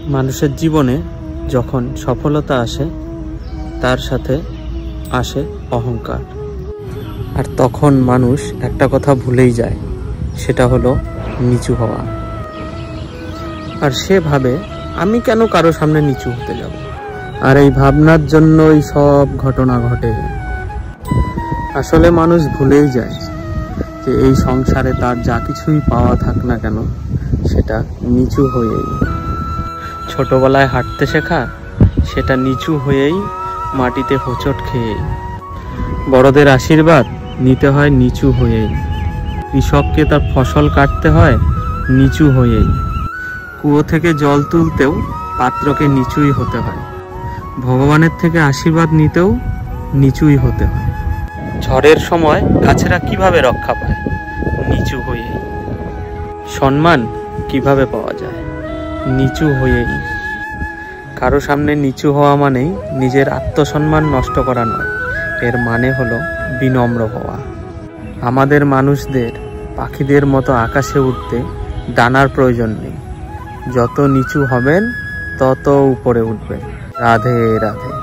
মানুষের জীবনে যখন সফলতা আসে তার সাথে আসে অহংকার, আর তখন মানুষ একটা কথা ভুলেই যায়, সেটা হলো নিচু হওয়া। আর সে ভাবে আমি কেন কারো সামনে নিচু হতে যাব, আর এই ভাবনার জন্যই সব ঘটনা ঘটে। আসলে মানুষ ভুলেই যায় যে এই সংসারে তার যা কিছুই পাওয়া থাক না কেন সেটা নিচু হয়েই। ছোটবেলায় হাঁটতে শেখা সেটা নিচু হয়েই, মাটিতে হোঁচট খেয়েই। বড়দের আশীর্বাদ নিতে হয় নিচু হয়েই। কৃষককে তার ফসল কাটতে হয় নিচু হয়েই। কুয়ো থেকে জল তুলতেও পাত্রকে নিচুই হতে হয়। ভগবানের থেকে আশীর্বাদ নিতেও নিচুই হতে হয়। ঝড়ের সময় গাছেরা কিভাবে রক্ষা পায়? নিচু হয়েই। সম্মান কিভাবে পাওয়া যায়? নিচু হয়েই। কারো সামনে নিচু হওয়া মানেই নিজের আত্মসম্মান নষ্ট করা নয়, এর মানে হলো বিনম্র হওয়া। আমাদের মানুষদের পাখিদের মতো আকাশে উঠতে ডানার প্রয়োজন নেই, যত নিচু হবেন তত উপরে উঠবেন। রাধে রাধে।